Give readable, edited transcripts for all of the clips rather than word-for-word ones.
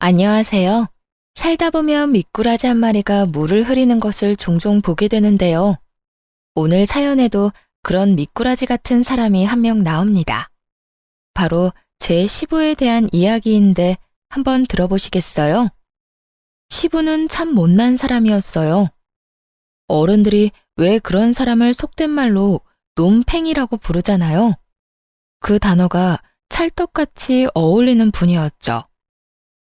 안녕하세요. 살다 보면 미꾸라지 한 마리가 물을 흐리는 것을 종종 보게 되는데요. 오늘 사연에도 그런 미꾸라지 같은 사람이 한 명 나옵니다. 바로 제 시부에 대한 이야기인데 한번 들어보시겠어요? 시부는 참 못난 사람이었어요. 어른들이 왜 그런 사람을 속된 말로 놈팽이라고 부르잖아요. 그 단어가 찰떡같이 어울리는 분이었죠.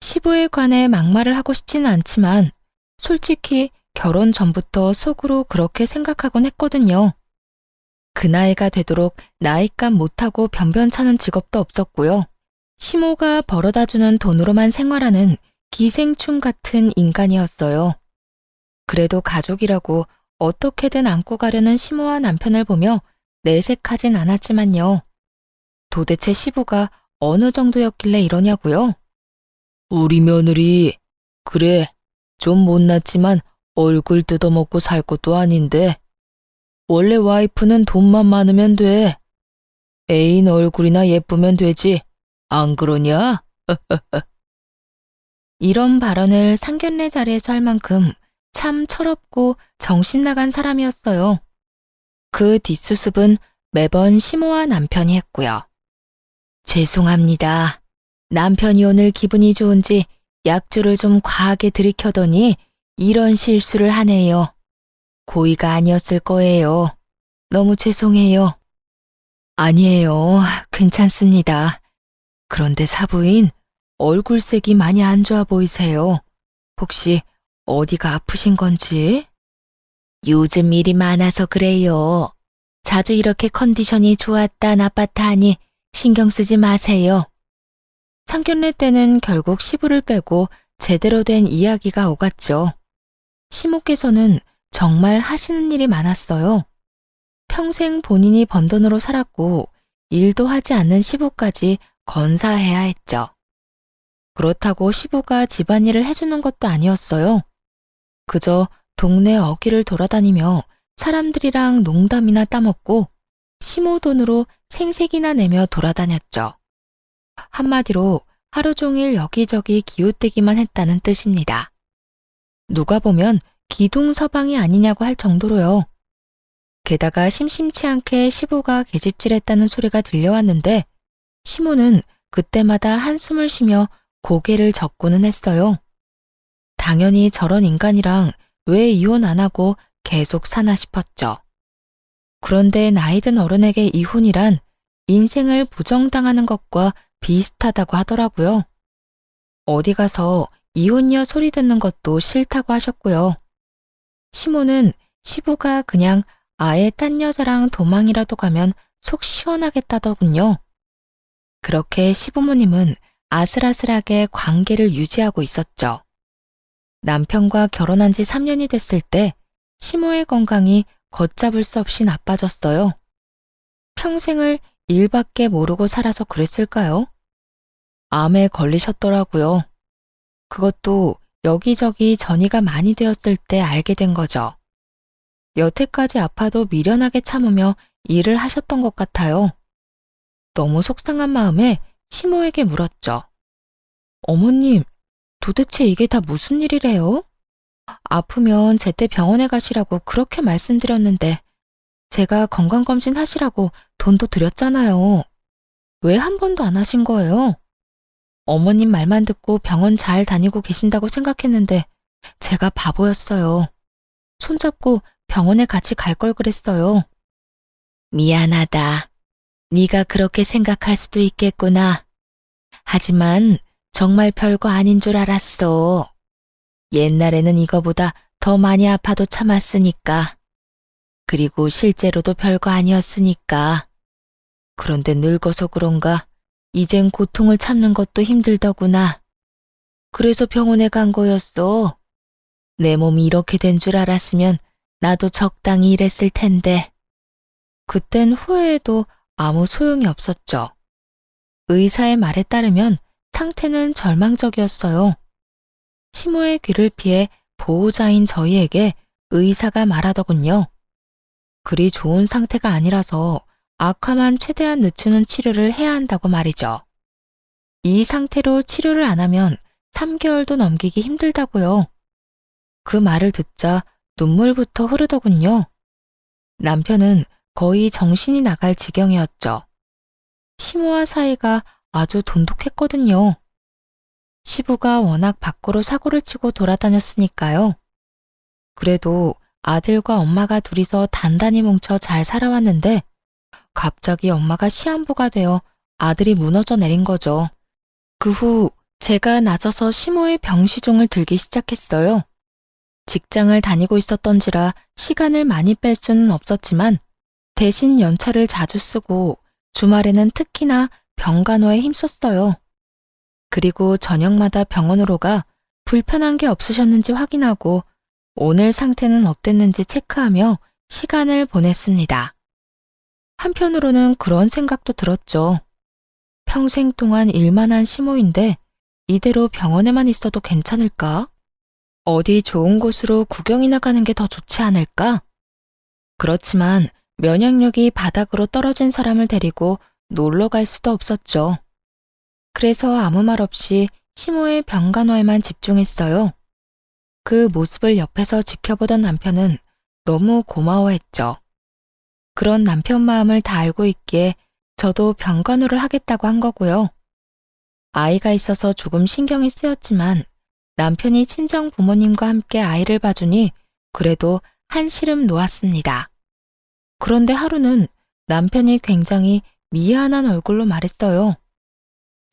시부에 관해 막말을 하고 싶지는 않지만 솔직히 결혼 전부터 속으로 그렇게 생각하곤 했거든요. 그 나이가 되도록 나이값 못하고 변변찮은 직업도 없었고요. 시모가 벌어다주는 돈으로만 생활하는 기생충 같은 인간이었어요. 그래도 가족이라고 어떻게든 안고 가려는 시모와 남편을 보며 내색하진 않았지만요. 도대체 시부가 어느 정도였길래 이러냐고요? 우리 며느리, 그래, 좀 못났지만 얼굴 뜯어먹고 살 것도 아닌데. 원래 와이프는 돈만 많으면 돼. 애인 얼굴이나 예쁘면 되지. 안 그러냐? 이런 발언을 상견례 자리에서 할 만큼 참 철없고 정신 나간 사람이었어요. 그 뒷수습은 매번 시모와 남편이 했고요. 죄송합니다. 남편이 오늘 기분이 좋은지 약주를 좀 과하게 들이켜더니 이런 실수를 하네요. 고의가 아니었을 거예요. 너무 죄송해요. 아니에요. 괜찮습니다. 그런데 사부인, 얼굴색이 많이 안 좋아 보이세요. 혹시 어디가 아프신 건지? 요즘 일이 많아서 그래요. 자주 이렇게 컨디션이 좋았다 나빴다 하니 신경 쓰지 마세요. 상견례 때는 결국 시부를 빼고 제대로 된 이야기가 오갔죠. 시모께서는 정말 하시는 일이 많았어요. 평생 본인이 번 돈으로 살았고 일도 하지 않는 시부까지 건사해야 했죠. 그렇다고 시부가 집안일을 해주는 것도 아니었어요. 그저 동네 어귀를 돌아다니며 사람들이랑 농담이나 따먹고 시모 돈으로 생색이나 내며 돌아다녔죠. 한마디로 하루 종일 여기저기 기웃대기만 했다는 뜻입니다. 누가 보면 기둥서방이 아니냐고 할 정도로요. 게다가 심심치 않게 시부가 계집질했다는 소리가 들려왔는데 시모는 그때마다 한숨을 쉬며 고개를 젓고는 했어요. 당연히 저런 인간이랑 왜 이혼 안 하고 계속 사나 싶었죠. 그런데 나이든 어른에게 이혼이란 인생을 부정당하는 것과 비슷하다고 하더라고요. 어디 가서 이혼녀 소리 듣는 것도 싫다고 하셨고요. 시모는 시부가 그냥 아예 딴 여자랑 도망이라도 가면 속 시원하겠다더군요. 그렇게 시부모님은 아슬아슬하게 관계를 유지하고 있었죠. 남편과 결혼한 지 3년이 됐을 때 시모의 건강이 걷잡을 수 없이 나빠졌어요. 평생을 일밖에 모르고 살아서 그랬을까요? 암에 걸리셨더라고요. 그것도 여기저기 전이가 많이 되었을 때 알게 된 거죠. 여태까지 아파도 미련하게 참으며 일을 하셨던 것 같아요. 너무 속상한 마음에 시모에게 물었죠. 어머님, 도대체 이게 다 무슨 일이래요? 아프면 제때 병원에 가시라고 그렇게 말씀드렸는데 제가 건강검진 하시라고 돈도 드렸잖아요. 왜 한 번도 안 하신 거예요? 어머님 말만 듣고 병원 잘 다니고 계신다고 생각했는데 제가 바보였어요. 손잡고 병원에 같이 갈 걸 그랬어요. 미안하다. 네가 그렇게 생각할 수도 있겠구나. 하지만 정말 별거 아닌 줄 알았어. 옛날에는 이거보다 더 많이 아파도 참았으니까. 그리고 실제로도 별거 아니었으니까. 그런데 늙어서 그런가 이젠 고통을 참는 것도 힘들더구나. 그래서 병원에 간 거였어. 내 몸이 이렇게 된 줄 알았으면 나도 적당히 일했을 텐데. 그땐 후회해도 아무 소용이 없었죠. 의사의 말에 따르면 상태는 절망적이었어요. 시모의 귀를 피해 보호자인 저희에게 의사가 말하더군요. 그리 좋은 상태가 아니라서 악화만 최대한 늦추는 치료를 해야 한다고 말이죠. 이 상태로 치료를 안 하면 3개월도 넘기기 힘들다고요. 그 말을 듣자 눈물부터 흐르더군요. 남편은 거의 정신이 나갈 지경이었죠. 시모와 사이가 아주 돈독했거든요. 시부가 워낙 밖으로 사고를 치고 돌아다녔으니까요. 그래도 아들과 엄마가 둘이서 단단히 뭉쳐 잘 살아왔는데 갑자기 엄마가 시한부가 되어 아들이 무너져 내린 거죠. 그 후 제가 낮아서 시모의 병시종을 들기 시작했어요. 직장을 다니고 있었던지라 시간을 많이 뺄 수는 없었지만 대신 연차를 자주 쓰고 주말에는 특히나 병간호에 힘썼어요. 그리고 저녁마다 병원으로 가 불편한 게 없으셨는지 확인하고 오늘 상태는 어땠는지 체크하며 시간을 보냈습니다. 한편으로는 그런 생각도 들었죠. 평생 동안 일만 한 시모인데 이대로 병원에만 있어도 괜찮을까? 어디 좋은 곳으로 구경이나 가는 게 더 좋지 않을까? 그렇지만 면역력이 바닥으로 떨어진 사람을 데리고 놀러 갈 수도 없었죠. 그래서 아무 말 없이 시모의 병간호에만 집중했어요. 그 모습을 옆에서 지켜보던 남편은 너무 고마워했죠. 그런 남편 마음을 다 알고 있기에 저도 병간호를 하겠다고 한 거고요. 아이가 있어서 조금 신경이 쓰였지만 남편이 친정 부모님과 함께 아이를 봐주니 그래도 한시름 놓았습니다. 그런데 하루는 남편이 굉장히 미안한 얼굴로 말했어요.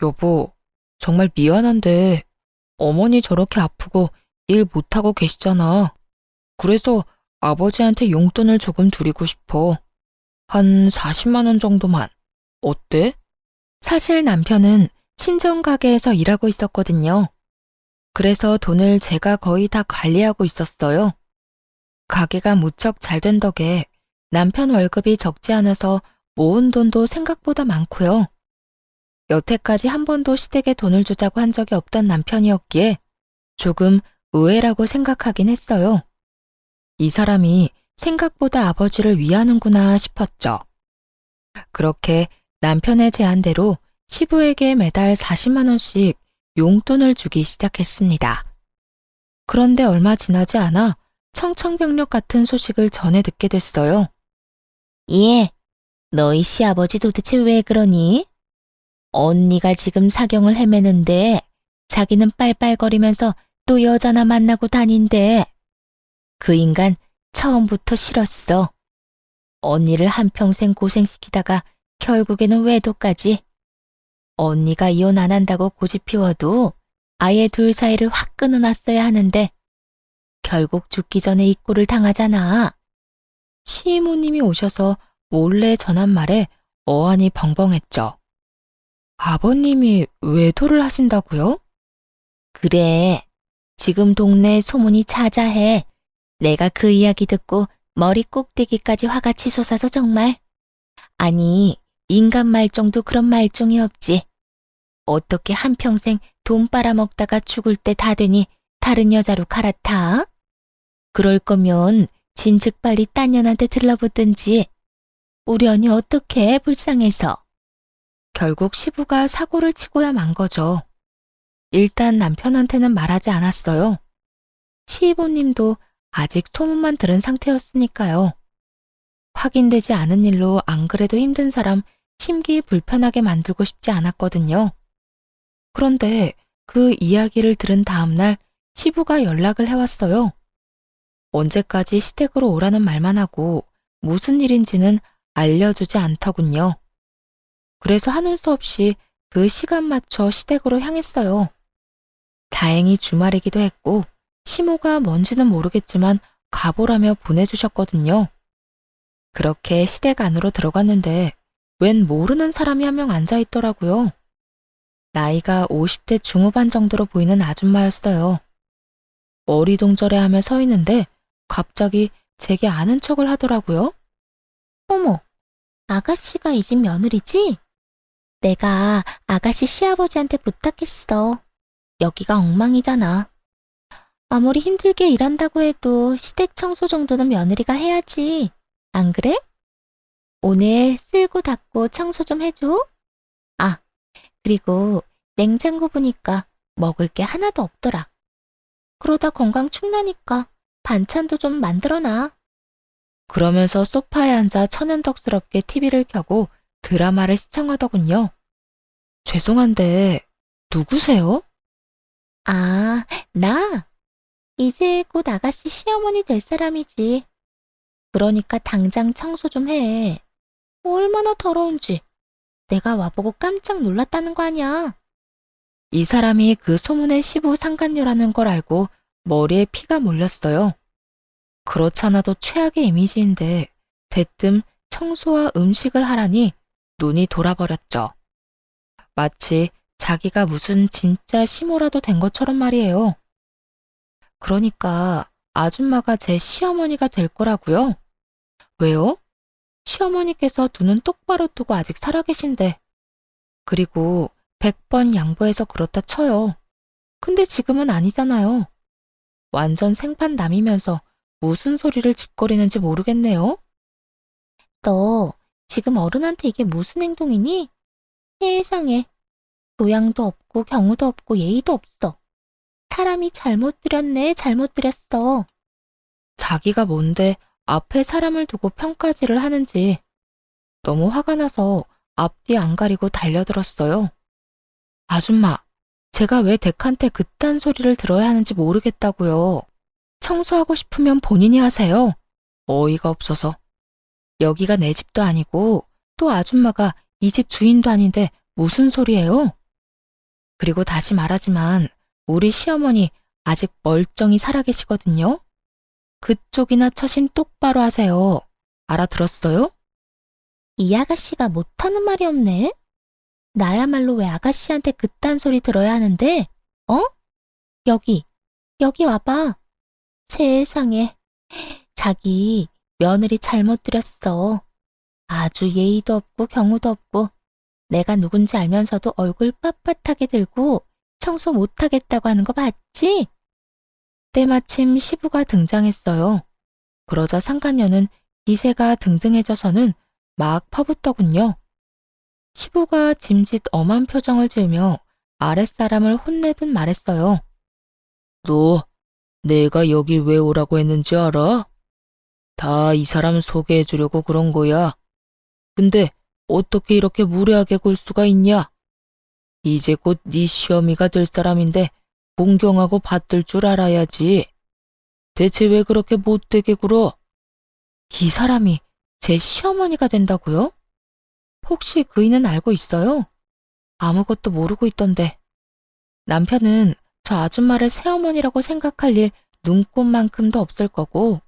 여보, 정말 미안한데 어머니 저렇게 아프고 일 못하고 계시잖아. 그래서 아버지한테 용돈을 조금 드리고 싶어. 한 40만 원 정도만. 어때? 사실 남편은 친정 가게에서 일하고 있었거든요. 그래서 돈을 제가 거의 다 관리하고 있었어요. 가게가 무척 잘 된 덕에 남편 월급이 적지 않아서 모은 돈도 생각보다 많고요. 여태까지 한 번도 시댁에 돈을 주자고 한 적이 없던 남편이었기에 조금 의외라고 생각하긴 했어요. 이 사람이 생각보다 아버지를 위하는구나 싶었죠. 그렇게 남편의 제안대로 시부에게 매달 40만 원씩 용돈을 주기 시작했습니다. 그런데 얼마 지나지 않아 청천벽력 같은 소식을 전해 듣게 됐어요. 예, 너희 시아버지 도대체 왜 그러니? 언니가 지금 사경을 헤매는데 자기는 빨빨거리면서 또 여자나 만나고 다닌대. 그 인간 처음부터 싫었어. 언니를 한평생 고생시키다가 결국에는 외도까지. 언니가 이혼 안 한다고 고집 피워도 아예 둘 사이를 확 끊어놨어야 하는데 결국 죽기 전에 이 꼴을 당하잖아. 시이모님이 오셔서 몰래 전한 말에 어안이 벙벙했죠. 아버님이 외도를 하신다고요? 그래. 지금 동네에 소문이 자자해. 내가 그 이야기 듣고 머리 꼭대기까지 화가 치솟아서 정말. 아니, 인간 말종도 그런 말종이 없지. 어떻게 한평생 돈 빨아먹다가 죽을 때 다 되니 다른 여자로 갈아타? 그럴 거면 진즉 빨리 딴 년한테 들러붙든지. 우리 언니 어떡해, 불쌍해서. 결국 시부가 사고를 치고야 만 거죠. 일단 남편한테는 말하지 않았어요. 시이보님도 아직 소문만 들은 상태였으니까요. 확인되지 않은 일로 안 그래도 힘든 사람 심기 불편하게 만들고 싶지 않았거든요. 그런데 그 이야기를 들은 다음날 시부가 연락을 해왔어요. 언제까지 시댁으로 오라는 말만 하고 무슨 일인지는 알려주지 않더군요. 그래서 하는 수 없이 그 시간 맞춰 시댁으로 향했어요. 다행히 주말이기도 했고 시모가 뭔지는 모르겠지만 가보라며 보내주셨거든요. 그렇게 시댁 안으로 들어갔는데 웬 모르는 사람이 한 명 앉아있더라고요. 나이가 50대 중후반 정도로 보이는 아줌마였어요. 어리동절해하며 서 있는데 갑자기 제게 아는 척을 하더라고요. 어머, 아가씨가 이 집 며느리지? 내가 아가씨 시아버지한테 부탁했어. 여기가 엉망이잖아. 아무리 힘들게 일한다고 해도 시댁 청소 정도는 며느리가 해야지. 안 그래? 오늘 쓸고 닦고 청소 좀 해줘. 아, 그리고 냉장고 보니까 먹을 게 하나도 없더라. 그러다 건강 축나니까 반찬도 좀 만들어놔. 그러면서 소파에 앉아 천연덕스럽게 TV를 켜고 드라마를 시청하더군요. 죄송한데, 누구세요? 아, 나? 이제 곧 아가씨 시어머니 될 사람이지. 그러니까 당장 청소 좀 해. 얼마나 더러운지. 내가 와보고 깜짝 놀랐다는 거 아니야. 이 사람이 그 소문의 시부 상간녀라는 걸 알고 머리에 피가 몰렸어요. 그렇잖아도 최악의 이미지인데 대뜸 청소와 음식을 하라니 눈이 돌아버렸죠. 마치 자기가 무슨 진짜 시모라도 된 것처럼 말이에요. 그러니까 아줌마가 제 시어머니가 될 거라고요? 왜요? 시어머니께서 두 눈 똑바로 뜨고 아직 살아계신데. 그리고 100번 양보해서 그렇다 쳐요. 근데 지금은 아니잖아요. 완전 생판남이면서 무슨 소리를 짓거리는지 모르겠네요. 너 지금 어른한테 이게 무슨 행동이니? 세상에. 교양도 없고 경우도 없고 예의도 없어. 사람이 잘못 들였네, 잘못 들였어. 자기가 뭔데 앞에 사람을 두고 평가질을 하는지 너무 화가 나서 앞뒤 안 가리고 달려들었어요. 아줌마, 제가 왜 댁한테 그딴 소리를 들어야 하는지 모르겠다고요. 청소하고 싶으면 본인이 하세요. 어이가 없어서. 여기가 내 집도 아니고 또 아줌마가 이 집 주인도 아닌데 무슨 소리예요? 그리고 다시 말하지만 우리 시어머니 아직 멀쩡히 살아계시거든요. 그쪽이나 처신 똑바로 하세요. 알아들었어요? 이 아가씨가 못하는 말이 없네. 나야말로 왜 아가씨한테 그딴 소리 들어야 하는데? 어? 여기 와봐. 세상에. 자기 며느리 잘못 들였어. 아주 예의도 없고 경우도 없고 내가 누군지 알면서도 얼굴 빳빳하게 들고 청소 못하겠다고 하는 거 봤지? 때마침 시부가 등장했어요. 그러자 상간녀는 기세가 등등해져서는 막 퍼붓더군요. 시부가 짐짓 엄한 표정을 지으며 아랫사람을 혼내듯 말했어요. 너 내가 여기 왜 오라고 했는지 알아? 다 이 사람 소개해주려고 그런 거야. 근데 어떻게 이렇게 무례하게 굴 수가 있냐? 이제 곧 네 시어미가 될 사람인데 공경하고 받들 줄 알아야지. 대체 왜 그렇게 못되게 굴어? 이 사람이 제 시어머니가 된다고요? 혹시 그이는 알고 있어요? 아무것도 모르고 있던데. 남편은 저 아줌마를 새어머니라고 생각할 일 눈꼽만큼도 없을 거고,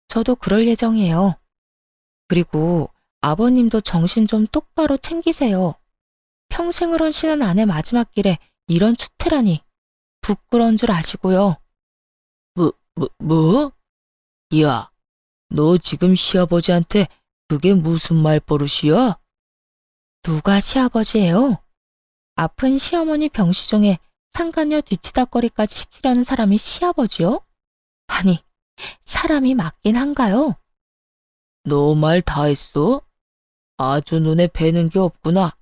저도 그럴 예정이에요. 그리고 아버님도 정신 좀 똑바로 챙기세요. 평생을 헌신한 아내 마지막 길에 이런 추태라니. 부끄러운 줄 아시고요. 뭐? 야, 너 지금 시아버지한테 그게 무슨 말버릇이야? 누가 시아버지예요? 아픈 시어머니 병시중에 상간녀 뒤치다꺼리까지 시키려는 사람이 시아버지요? 아니, 사람이 맞긴 한가요? 너 말 다 했어? 아주 눈에 뵈는 게 없구나.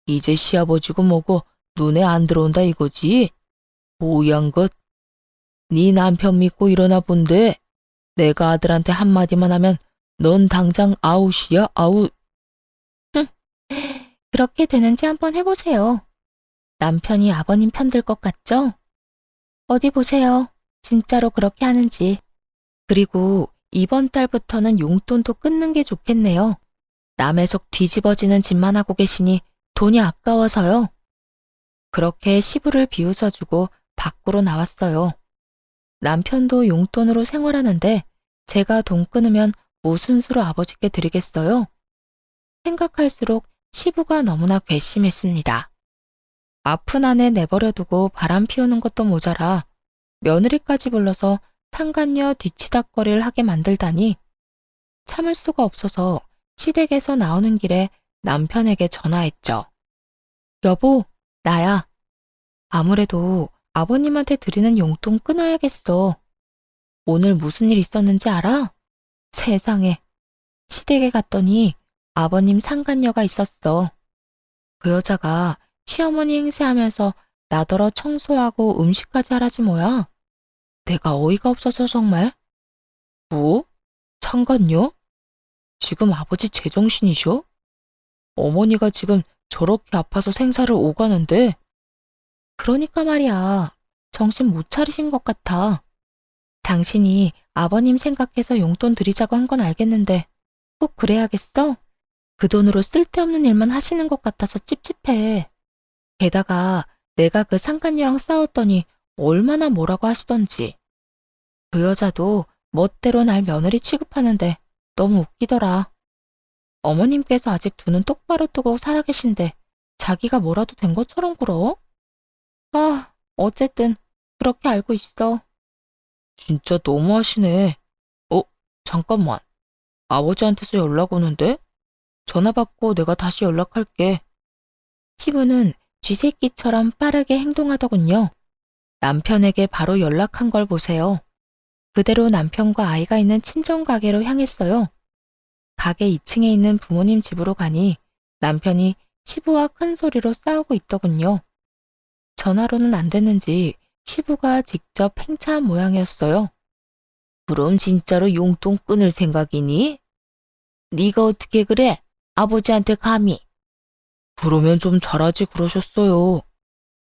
이제 시아버지고 뭐고 눈에 안 들어온다 이거지? 오양 것. 네 남편 믿고 일어나 본데 내가 아들한테 한마디만 하면 넌 당장 아웃이야, 아웃. 그렇게 되는지 한번 해보세요. 남편이 아버님 편들 것 같죠? 어디 보세요. 진짜로 그렇게 하는지. 그리고 이번 달부터는 용돈도 끊는 게 좋겠네요. 남의 속 뒤집어지는 짓만 하고 계시니 돈이 아까워서요. 그렇게 시부를 비웃어주고 밖으로 나왔어요. 남편도 용돈으로 생활하는데 제가 돈 끊으면 무슨 수로 아버지께 드리겠어요? 생각할수록 시부가 너무나 괘씸했습니다. 아픈 아내 내버려두고 바람 피우는 것도 모자라 며느리까지 불러서 상간녀 뒤치다꺼리를 하게 만들다니 참을 수가 없어서 시댁에서 나오는 길에 남편에게 전화했죠. 여보, 나야. 아무래도 아버님한테 드리는 용돈 끊어야겠어. 오늘 무슨 일 있었는지 알아? 세상에. 시댁에 갔더니 아버님 상간녀가 있었어. 그 여자가 시어머니 행세하면서 나더러 청소하고 음식까지 하라지 뭐야. 내가 어이가 없어서 정말. 뭐? 상관요? 지금 아버지 제정신이셔? 어머니가 지금 저렇게 아파서 생사를 오가는데. 그러니까 말이야. 정신 못 차리신 것 같아. 당신이 아버님 생각해서 용돈 드리자고 한 건 알겠는데 꼭 그래야겠어? 그 돈으로 쓸데없는 일만 하시는 것 같아서 찝찝해. 게다가 내가 그 상간녀랑 싸웠더니 얼마나 뭐라고 하시던지. 그 여자도 멋대로 날 며느리 취급하는데 너무 웃기더라. 어머님께서 아직 두 눈 똑바로 뜨고 살아계신데 자기가 뭐라도 된 것처럼 굴어? 아, 어쨌든 그렇게 알고 있어. 진짜 너무하시네. 잠깐만. 아버지한테서 연락 오는데? 전화 받고 내가 다시 연락할게. 시부는 쥐새끼처럼 빠르게 행동하더군요. 남편에게 바로 연락한 걸 보세요. 그대로 남편과 아이가 있는 친정 가게로 향했어요. 가게 2층에 있는 부모님 집으로 가니 남편이 시부와 큰 소리로 싸우고 있더군요. 전화로는 안 됐는지 시부가 직접 행차한 모양이었어요. 그럼 진짜로 용돈 끊을 생각이니? 네가 어떻게 그래? 아버지한테 감히. 그러면 좀 잘하지 그러셨어요.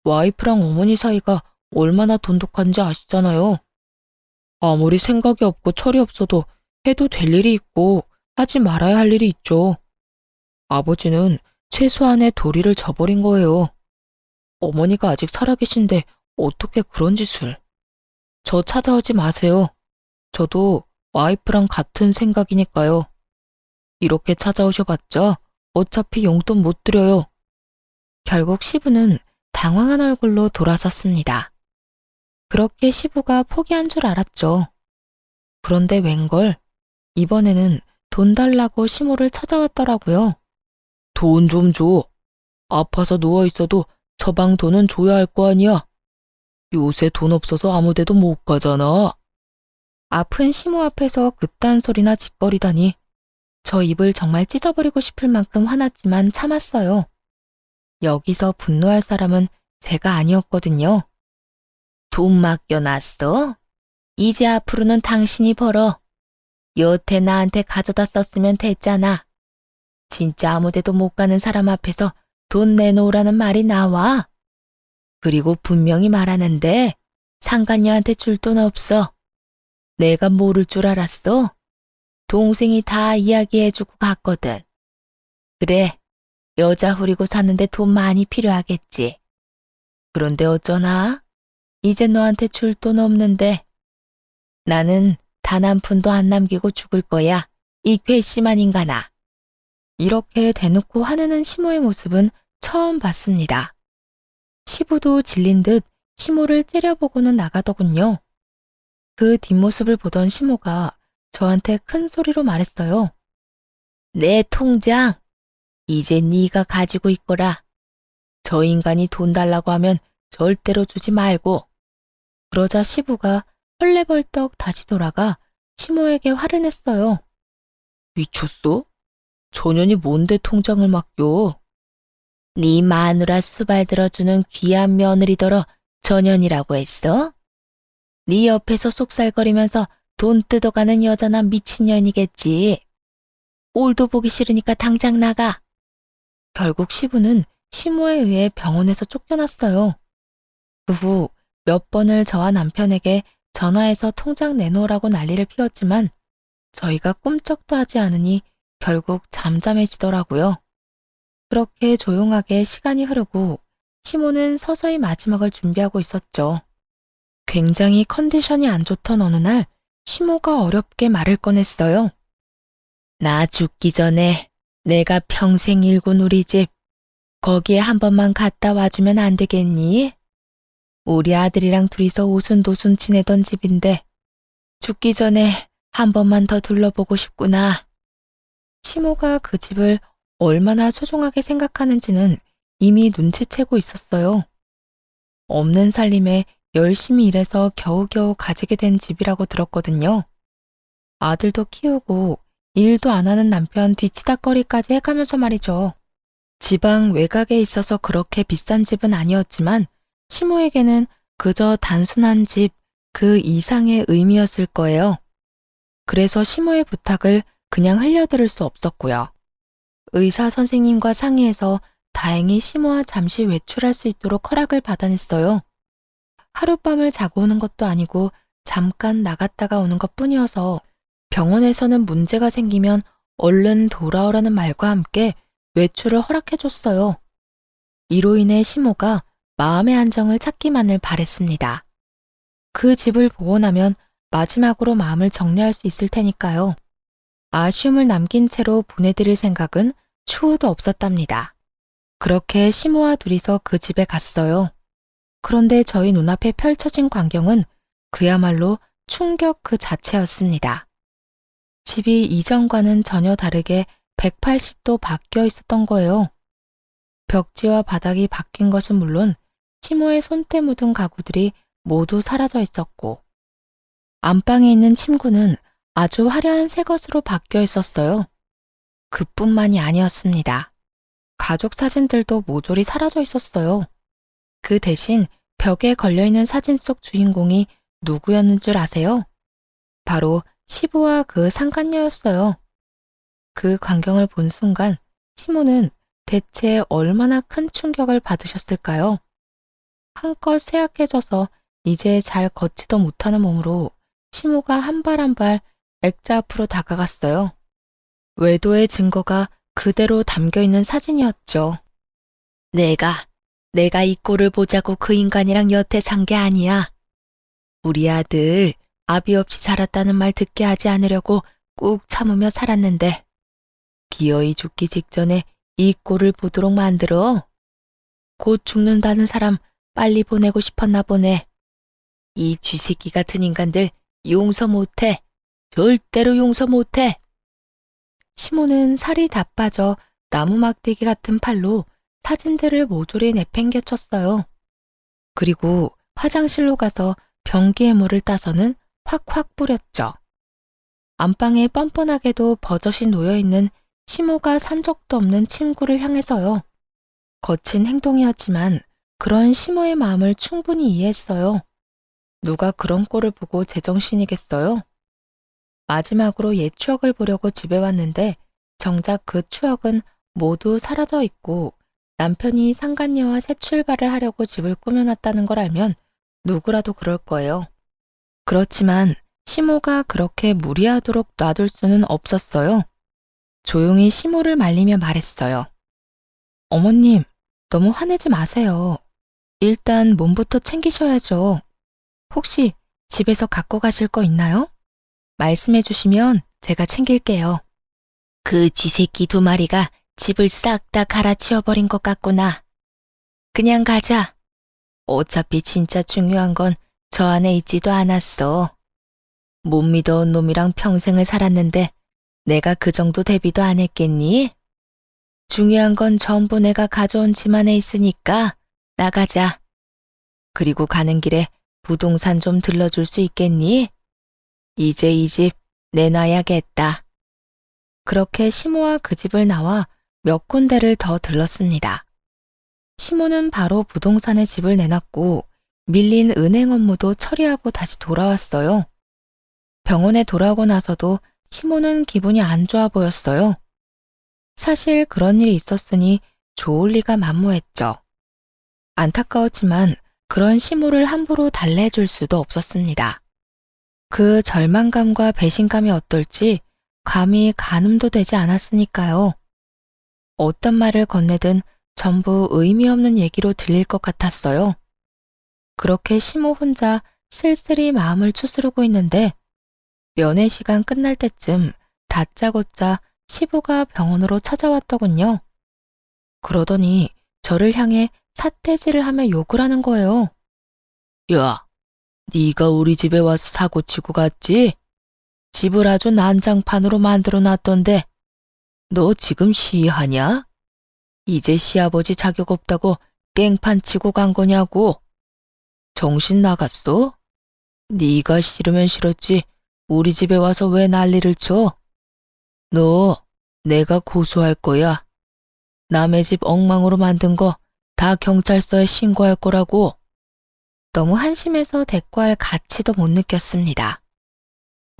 와이프랑 어머니 사이가 얼마나 돈독한지 아시잖아요. 아무리 생각이 없고 철이 없어도 해도 될 일이 있고 하지 말아야 할 일이 있죠. 아버지는 최소한의 도리를 저버린 거예요. 어머니가 아직 살아계신데 어떻게 그런 짓을. 저 찾아오지 마세요. 저도 와이프랑 같은 생각이니까요. 이렇게 찾아오셔봤자 어차피 용돈 못 드려요. 결국 시부는 당황한 얼굴로 돌아섰습니다. 그렇게 시부가 포기한 줄 알았죠. 그런데 웬걸 이번에는 돈 달라고 시모를 찾아왔더라고요. 돈 좀 줘. 아파서 누워있어도 처방 돈은 줘야 할 거 아니야. 요새 돈 없어서 아무 데도 못 가잖아. 아픈 시모 앞에서 그딴 소리나 짓거리다니. 저 입을 정말 찢어버리고 싶을 만큼 화났지만 참았어요. 여기서 분노할 사람은 제가 아니었거든요. 돈 맡겨놨어? 이제 앞으로는 당신이 벌어. 여태 나한테 가져다 썼으면 됐잖아. 진짜 아무 데도 못 가는 사람 앞에서 돈 내놓으라는 말이 나와? 그리고 분명히 말하는데 상간녀한테 줄 돈 없어. 내가 모를 줄 알았어? 동생이 다 이야기해주고 갔거든. 그래, 여자 후리고 사는데 돈 많이 필요하겠지. 그런데 어쩌나? 이제 너한테 줄 돈 없는데. 나는 단 한 푼도 안 남기고 죽을 거야. 이 괘씸한 인간아. 이렇게 대놓고 화내는 시모의 모습은 처음 봤습니다. 시부도 질린 듯 시모를 째려보고는 나가더군요. 그 뒷모습을 보던 시모가 저한테 큰 소리로 말했어요. 내 통장, 이제 네가 가지고 있거라. 저 인간이 돈 달라고 하면 절대로 주지 말고. 그러자 시부가 헐레벌떡 다시 돌아가 시모에게 화를 냈어요. 미쳤어? 저년이 뭔데 통장을 맡겨? 네 마누라 수발 들어주는 귀한 며느리더러 저년이라고 했어? 네 옆에서 속살거리면서 돈 뜯어가는 여자나 미친년이겠지. 꼴도 보기 싫으니까 당장 나가. 결국 시부는 시모에 의해 병원에서 쫓겨났어요. 그 후 몇 번을 저와 남편에게 전화해서 통장 내놓으라고 난리를 피웠지만 저희가 꿈쩍도 하지 않으니 결국 잠잠해지더라고요. 그렇게 조용하게 시간이 흐르고 시모는 서서히 마지막을 준비하고 있었죠. 굉장히 컨디션이 안 좋던 어느 날 시모가 어렵게 말을 꺼냈어요. 나 죽기 전에 내가 평생 일군 우리 집 거기에 한 번만 갔다 와주면 안 되겠니? 우리 아들이랑 둘이서 오순도순 지내던 집인데 죽기 전에 한 번만 더 둘러보고 싶구나. 시모가 그 집을 얼마나 소중하게 생각하는지는 이미 눈치채고 있었어요. 없는 살림에 열심히 일해서 겨우겨우 가지게 된 집이라고 들었거든요. 아들도 키우고 일도 안 하는 남편 뒤치다꺼리까지 해가면서 말이죠. 지방 외곽에 있어서 그렇게 비싼 집은 아니었지만 시모에게는 그저 단순한 집 그 이상의 의미였을 거예요. 그래서 시모의 부탁을 그냥 흘려들을 수 없었고요. 의사 선생님과 상의해서 다행히 시모와 잠시 외출할 수 있도록 허락을 받아냈어요. 하룻밤을 자고 오는 것도 아니고 잠깐 나갔다가 오는 것뿐이어서 병원에서는 문제가 생기면 얼른 돌아오라는 말과 함께 외출을 허락해줬어요. 이로 인해 시모가 마음의 안정을 찾기만을 바랬습니다. 그 집을 보고 나면 마지막으로 마음을 정리할 수 있을 테니까요. 아쉬움을 남긴 채로 보내드릴 생각은 추호도 없었답니다. 그렇게 시모와 둘이서 그 집에 갔어요. 그런데 저희 눈앞에 펼쳐진 광경은 그야말로 충격 그 자체였습니다. 집이 이전과는 전혀 다르게 180도 바뀌어 있었던 거예요. 벽지와 바닥이 바뀐 것은 물론 시모의 손때 묻은 가구들이 모두 사라져 있었고 안방에 있는 침구는 아주 화려한 새 것으로 바뀌어 있었어요. 그뿐만이 아니었습니다. 가족 사진들도 모조리 사라져 있었어요. 그 대신 벽에 걸려있는 사진 속 주인공이 누구였는 줄 아세요? 바로 시부와 그 상간녀였어요. 그 광경을 본 순간 시모는 대체 얼마나 큰 충격을 받으셨을까요? 한껏 쇠약해져서 이제 잘 걷지도 못하는 몸으로 시모가 한 발 한 발 액자 앞으로 다가갔어요. 외도의 증거가 그대로 담겨있는 사진이었죠. 내가 이 꼴을 보자고 그 인간이랑 여태 산 게 아니야. 우리 아들 아비 없이 자랐다는 말 듣게 하지 않으려고 꾹 참으며 살았는데 기어이 죽기 직전에 이 꼴을 보도록 만들어. 곧 죽는다는 사람 빨리 보내고 싶었나 보네. 이 쥐새끼 같은 인간들 용서 못해. 절대로 용서 못해. 시모는 살이 다 빠져 나무 막대기 같은 팔로 사진들을 모조리 내팽개쳤어요. 그리고 화장실로 가서 변기에 물을 따서는 확확 뿌렸죠. 안방에 뻔뻔하게도 버젓이 놓여있는 시모가 산 적도 없는 침구를 향해서요. 거친 행동이었지만 그런 시모의 마음을 충분히 이해했어요. 누가 그런 꼴을 보고 제정신이겠어요? 마지막으로 옛 추억을 보려고 집에 왔는데 정작 그 추억은 모두 사라져 있고 남편이 상간녀와 새 출발을 하려고 집을 꾸며놨다는 걸 알면 누구라도 그럴 거예요. 그렇지만 시모가 그렇게 무리하도록 놔둘 수는 없었어요. 조용히 시모를 말리며 말했어요. 어머님, 너무 화내지 마세요. 일단 몸부터 챙기셔야죠. 혹시 집에서 갖고 가실 거 있나요? 말씀해 주시면 제가 챙길게요. 그 쥐새끼 2마리가 집을 싹 다 갈아치워버린 것 같구나. 그냥 가자. 어차피 진짜 중요한 건 저 안에 있지도 않았어. 못 믿어온 놈이랑 평생을 살았는데 내가 그 정도 대비도 안 했겠니? 중요한 건 전부 내가 가져온 짐 안에 있으니까 나가자. 그리고 가는 길에 부동산 좀 들러줄 수 있겠니? 이제 이 집 내놔야겠다. 그렇게 시모와 그 집을 나와 몇 군데를 더 들렀습니다. 시모는 바로 부동산에 집을 내놨고 밀린 은행 업무도 처리하고 다시 돌아왔어요. 병원에 돌아오고 나서도 시모는 기분이 안 좋아 보였어요. 사실 그런 일이 있었으니 좋을 리가 만무했죠. 안타까웠지만 그런 시모를 함부로 달래줄 수도 없었습니다. 그 절망감과 배신감이 어떨지 감히 가늠도 되지 않았으니까요. 어떤 말을 건네든 전부 의미 없는 얘기로 들릴 것 같았어요. 그렇게 시모 혼자 쓸쓸히 마음을 추스르고 있는데 면회 시간 끝날 때쯤 다짜고짜 시부가 병원으로 찾아왔더군요. 그러더니 저를 향해 삿대질을 하며 욕을 하는 거예요. 야, 네가 우리 집에 와서 사고 치고 갔지? 집을 아주 난장판으로 만들어 놨던데 너 지금 시하냐? 이제 시아버지 자격 없다고 깽판 치고 간 거냐고? 정신 나갔어? 네가 싫으면 싫었지 우리 집에 와서 왜 난리를 쳐? 너 내가 고소할 거야. 남의 집 엉망으로 만든 거 다 경찰서에 신고할 거라고. 너무 한심해서 대꾸할 가치도 못 느꼈습니다.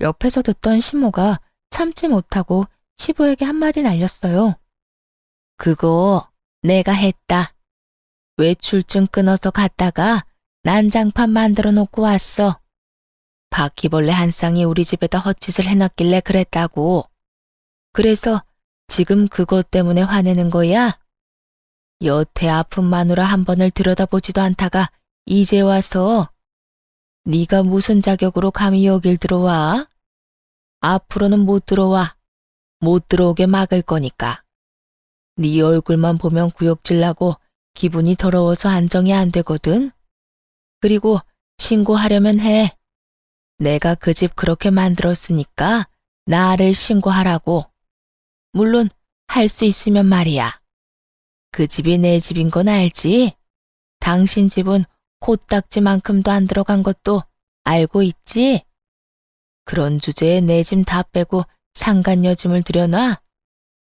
옆에서 듣던 시모가 참지 못하고 시부에게 한마디 날렸어요. 그거 내가 했다. 외출증 끊어서 갔다가 난장판 만들어 놓고 왔어. 바퀴벌레 한 쌍이 우리 집에다 헛짓을 해놨길래 그랬다고. 그래서 지금 그것 때문에 화내는 거야? 여태 아픈 마누라 한 번을 들여다보지도 않다가 이제 와서 네가 무슨 자격으로 감히 여길 들어와? 앞으로는 못 들어와. 못 들어오게 막을 거니까. 네 얼굴만 보면 구역질 나고 기분이 더러워서 안정이 안 되거든. 그리고 신고하려면 해. 내가 그 집 그렇게 만들었으니까 나를 신고하라고. 물론 할 수 있으면 말이야. 그 집이 내 집인 건 알지? 당신 집은 코딱지만큼도 안 들어간 것도 알고 있지? 그런 주제에 내 집 다 빼고 상간녀 짐을 들여놔?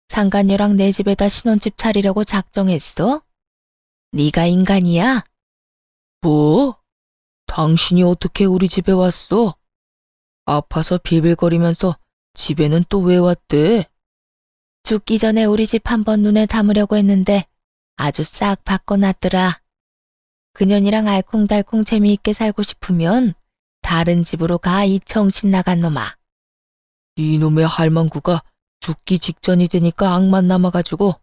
상간녀랑 내 집에다 신혼집 차리려고 작정했어? 네가 인간이야? 뭐? 당신이 어떻게 우리 집에 왔어? 아파서 빌빌거리면서 집에는 또 왜 왔대? 죽기 전에 우리 집 한번 눈에 담으려고 했는데 아주 싹 바꿔놨더라. 그년이랑 알콩달콩 재미있게 살고 싶으면 다른 집으로 가, 이 정신 나간 놈아. 이놈의 할망구가 죽기 직전이 되니까 악만 남아가지고.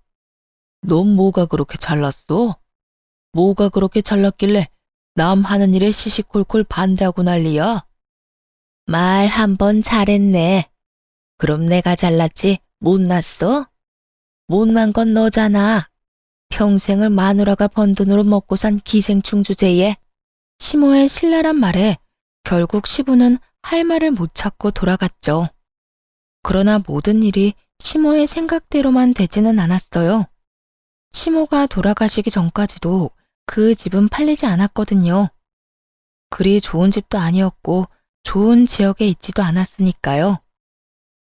넌 뭐가 그렇게 잘났어? 뭐가 그렇게 잘났길래 남 하는 일에 시시콜콜 반대하고 난리야? 말 한 번 잘했네. 그럼 내가 잘났지 못났어? 못난 건 너잖아. 평생을 마누라가 번 돈으로 먹고 산 기생충 주제에. 시모의 신랄한 말에 결국 시부는 할 말을 못 찾고 돌아갔죠. 그러나 모든 일이 시모의 생각대로만 되지는 않았어요. 시모가 돌아가시기 전까지도 그 집은 팔리지 않았거든요. 그리 좋은 집도 아니었고 좋은 지역에 있지도 않았으니까요.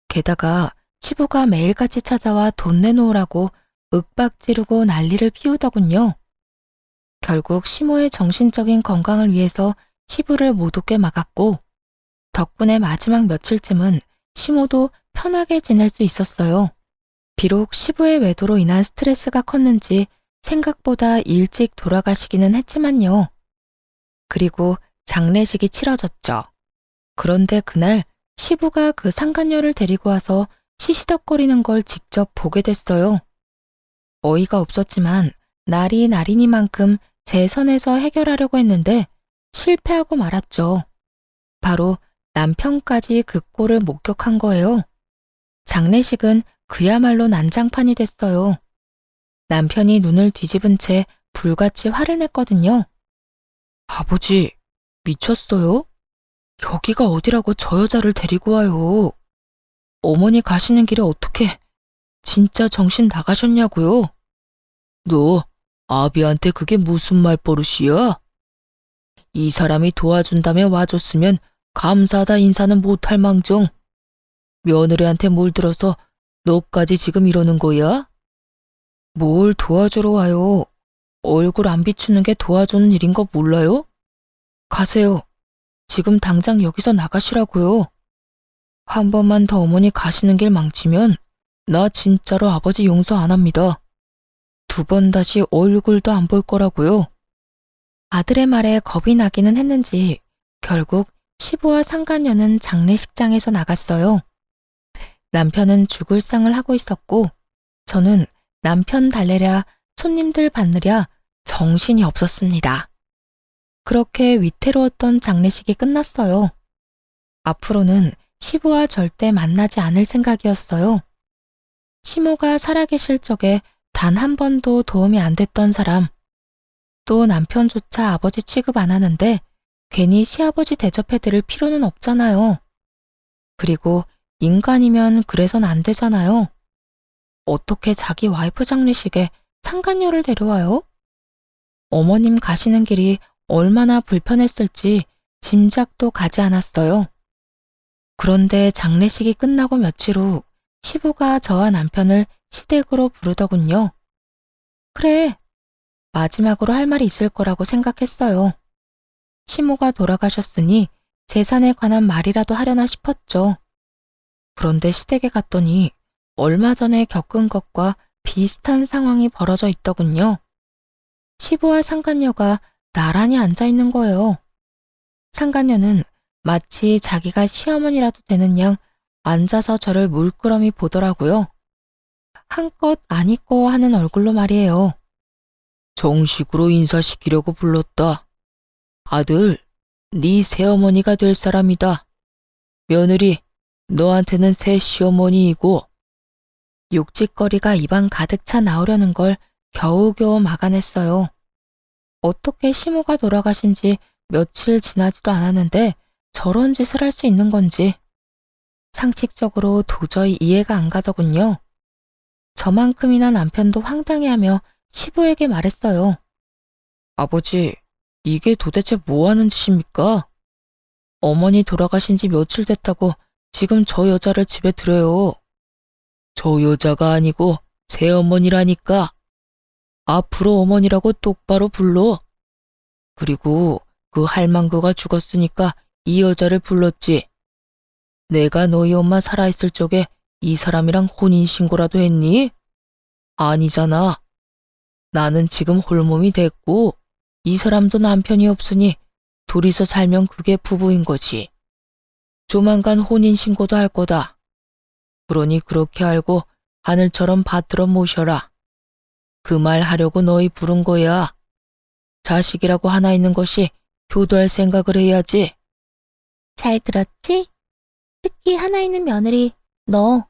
게다가 시부가 매일같이 찾아와 돈 내놓으라고 윽박지르고 난리를 피우더군요. 결국 시모의 정신적인 건강을 위해서 시부를 못 오게 막았고, 덕분에 마지막 며칠쯤은 시모도 편하게 지낼 수 있었어요. 비록 시부의 외도로 인한 스트레스가 컸는지 생각보다 일찍 돌아가시기는 했지만요. 그리고 장례식이 치러졌죠. 그런데 그날 시부가 그 상간녀를 데리고 와서 시시덕거리는 걸 직접 보게 됐어요. 어이가 없었지만 날이 날이니만큼 제 선에서 해결하려고 했는데 실패하고 말았죠. 바로 남편까지 그 꼴을 목격한 거예요. 장례식은 그야말로 난장판이 됐어요. 남편이 눈을 뒤집은 채 불같이 화를 냈거든요. 아버지, 미쳤어요? 여기가 어디라고 저 여자를 데리고 와요. 어머니 가시는 길에 어떻게 진짜 정신 나가셨냐고요? 너 아비한테 그게 무슨 말버릇이야? 이 사람이 도와준다며 와줬으면 감사하다 인사는 못할 망정. 며느리한테 물들어서 너까지 지금 이러는 거야? 뭘 도와주러 와요? 얼굴 안 비추는 게 도와주는 일인 거 몰라요? 가세요. 지금 당장 여기서 나가시라고요. 한 번만 더 어머니 가시는 길 망치면 나 진짜로 아버지 용서 안 합니다. 2번 다시 얼굴도 안 볼 거라고요. 아들의 말에 겁이 나기는 했는지 결국 시부와 상간녀는 장례식장에서 나갔어요. 남편은 죽을 상을 하고 있었고 저는 남편 달래랴 손님들 받느랴 정신이 없었습니다. 그렇게 위태로웠던 장례식이 끝났어요. 앞으로는 시부와 절대 만나지 않을 생각이었어요. 시모가 살아계실 적에 단 한 번도 도움이 안 됐던 사람, 또 남편조차 아버지 취급 안 하는데 괜히 시아버지 대접해드릴 필요는 없잖아요. 그리고 인간이면 그래선 안 되잖아요. 어떻게 자기 와이프 장례식에 상간녀를 데려와요? 어머님 가시는 길이 얼마나 불편했을지 짐작도 가지 않았어요. 그런데 장례식이 끝나고 며칠 후 시부가 저와 남편을 시댁으로 부르더군요. 그래, 마지막으로 할 말이 있을 거라고 생각했어요. 시모가 돌아가셨으니 재산에 관한 말이라도 하려나 싶었죠. 그런데 시댁에 갔더니 얼마 전에 겪은 것과 비슷한 상황이 벌어져 있더군요. 시부와 상간녀가 나란히 앉아 있는 거예요. 상간녀는 마치 자기가 시어머니라도 되는 양 앉아서 저를 물끄러미 보더라고요. 한껏 안 이뻐하는 얼굴로 말이에요. 정식으로 인사시키려고 불렀다. 아들, 네 새어머니가 될 사람이다. 며느리, 너한테는 새 시어머니이고. 욕짓거리가 입안 가득 차 나오려는 걸 겨우겨우 막아냈어요. 어떻게 시모가 돌아가신 지 며칠 지나지도 않았는데 저런 짓을 할 수 있는 건지 상식적으로 도저히 이해가 안 가더군요. 저만큼이나 남편도 황당해하며 시부에게 말했어요. 아버지, 이게 도대체 뭐 하는 짓입니까? 어머니 돌아가신 지 며칠 됐다고 지금 저 여자를 집에 들여요. 저 여자가 아니고 새어머니라니까. 앞으로 어머니라고 똑바로 불러. 그리고 그 할망구가 죽었으니까 이 여자를 불렀지. 내가 너희 엄마 살아있을 적에 이 사람이랑 혼인신고라도 했니? 아니잖아. 나는 지금 홀몸이 됐고 이 사람도 남편이 없으니 둘이서 살면 그게 부부인 거지. 조만간 혼인신고도 할 거다. 그러니 그렇게 알고 하늘처럼 받들어 모셔라. 그 말 하려고 너희 부른 거야. 자식이라고 하나 있는 것이 효도할 생각을 해야지. 잘 들었지? 특히 하나 있는 며느리, 너.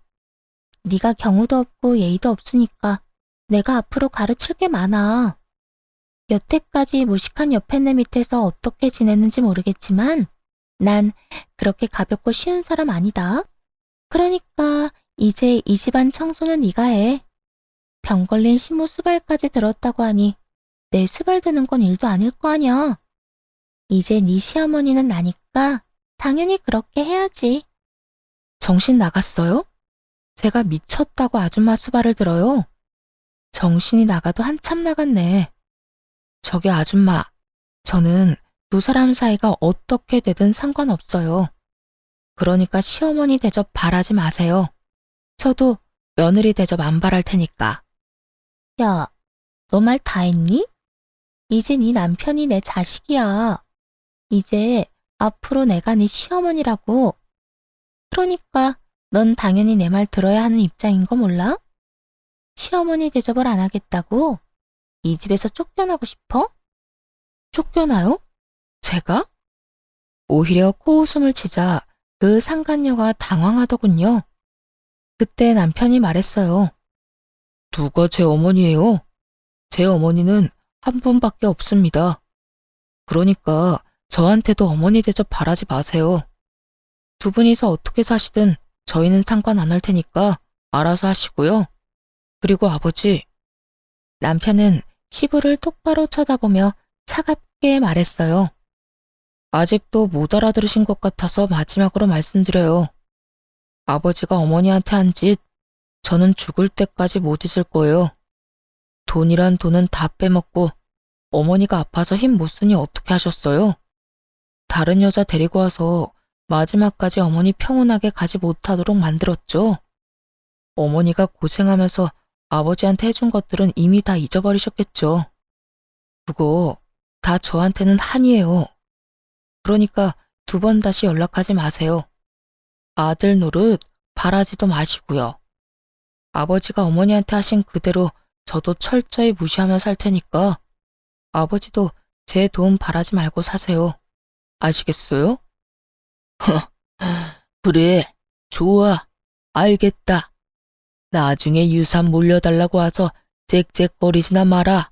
네가 경우도 없고 예의도 없으니까 내가 앞으로 가르칠 게 많아. 여태까지 무식한 옆에내 밑에서 어떻게 지냈는지 모르겠지만 난 그렇게 가볍고 쉬운 사람 아니다. 그러니까 이제 이 집안 청소는 네가 해. 병 걸린 시모 수발까지 들었다고 하니 내 수발 드는 건 일도 아닐 거 아니야. 이제 네 시어머니는 나니까 당연히 그렇게 해야지. 정신 나갔어요? 제가 미쳤다고 아줌마 수발을 들어요. 정신이 나가도 한참 나갔네. 저기 아줌마, 저는 두 사람 사이가 어떻게 되든 상관없어요. 그러니까 시어머니 대접 바라지 마세요. 저도 며느리 대접 안 바랄 테니까. 야, 너 말 다 했니? 이제 네 남편이 내 자식이야. 이제 앞으로 내가 네 시어머니라고. 그러니까 넌 당연히 내 말 들어야 하는 입장인 거 몰라? 시어머니 대접을 안 하겠다고? 이 집에서 쫓겨나고 싶어? 쫓겨나요? 제가? 오히려 코웃음을 치자 그 상간녀가 당황하더군요. 그때 남편이 말했어요. 누가 제 어머니예요? 제 어머니는 한 분밖에 없습니다. 그러니까 저한테도 어머니 대접 바라지 마세요. 두 분이서 어떻게 사시든 저희는 상관 안 할 테니까 알아서 하시고요. 그리고 아버지, 남편은 시부를 똑바로 쳐다보며 차갑게 말했어요. 아직도 못 알아들으신 것 같아서 마지막으로 말씀드려요. 아버지가 어머니한테 한 짓, 저는 죽을 때까지 못 잊을 거예요. 돈이란 돈은 다 빼먹고 어머니가 아파서 힘 못 쓰니 어떻게 하셨어요? 다른 여자 데리고 와서 마지막까지 어머니 평온하게 가지 못하도록 만들었죠. 어머니가 고생하면서 아버지한테 해준 것들은 이미 다 잊어버리셨겠죠. 그거 다 저한테는 한이에요. 그러니까 두 번 다시 연락하지 마세요. 아들 노릇 바라지도 마시고요. 아버지가 어머니한테 하신 그대로 저도 철저히 무시하며 살 테니까 아버지도 제 도움 바라지 말고 사세요. 아시겠어요? 그래, 좋아, 알겠다. 나중에 유산 물려달라고 와서 짹짹거리지나 마라.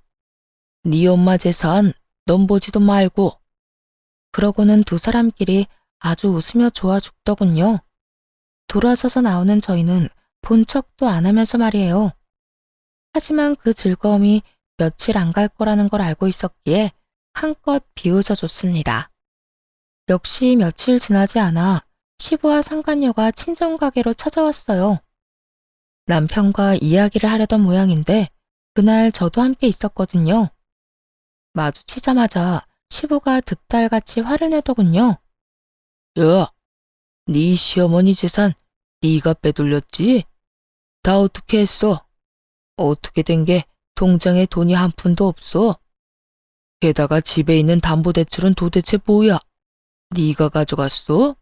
네 엄마 재산 넌 보지도 말고. 그러고는 두 사람끼리 아주 웃으며 좋아 죽더군요. 돌아서서 나오는 저희는 본 척도 안 하면서 말이에요. 하지만 그 즐거움이 며칠 안 갈 거라는 걸 알고 있었기에 한껏 비웃어 줬습니다. 역시 며칠 지나지 않아 시부와 상간녀가 친정가게로 찾아왔어요. 남편과 이야기를 하려던 모양인데 그날 저도 함께 있었거든요. 마주치자마자 시부가 득달같이 화를 내더군요. 야, 네 시어머니 재산 네가 빼돌렸지? 다 어떻게 했어? 어떻게 된 게 통장에 돈이 한 푼도 없어? 게다가 집에 있는 담보대출은 도대체 뭐야? 네가 가져갔어?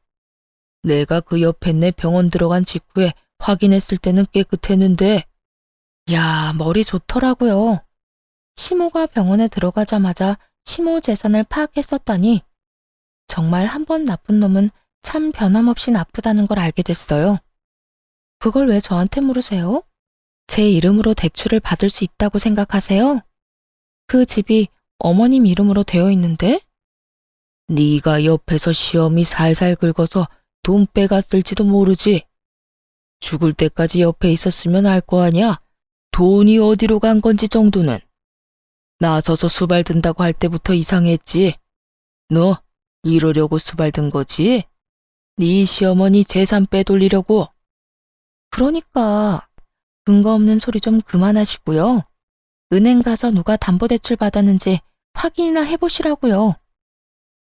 내가 그 옆에 내 병원 들어간 직후에 확인했을 때는 깨끗했는데. 야, 머리 좋더라고요. 시모가 병원에 들어가자마자 시모 재산을 파악했었다니. 정말 한 번 나쁜 놈은 참 변함없이 나쁘다는 걸 알게 됐어요. 그걸 왜 저한테 물으세요? 제 이름으로 대출을 받을 수 있다고 생각하세요? 그 집이 어머님 이름으로 되어 있는데? 네가 옆에서 시험이 살살 긁어서 돈 빼갔을지도 모르지. 죽을 때까지 옆에 있었으면 알 거 아냐? 돈이 어디로 간 건지 정도는. 나서서 수발든다고 할 때부터 이상했지. 너 이러려고 수발든 거지? 네 시어머니 재산 빼돌리려고. 그러니까 근거 없는 소리 좀 그만하시고요. 은행 가서 누가 담보대출 받았는지 확인이나 해보시라고요.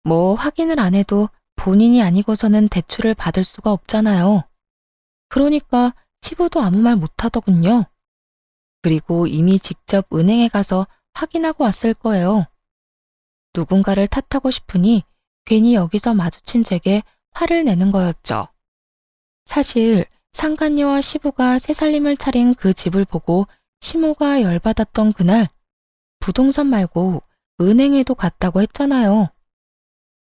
뭐 확인을 안 해도 본인이 아니고서는 대출을 받을 수가 없잖아요. 그러니까 시부도 아무 말 못하더군요. 그리고 이미 직접 은행에 가서 확인하고 왔을 거예요. 누군가를 탓하고 싶으니 괜히 여기서 마주친 제게 화를 내는 거였죠. 사실 상간녀와 시부가 새살림을 차린 그 집을 보고 시모가 열받았던 그날, 부동산 말고 은행에도 갔다고 했잖아요.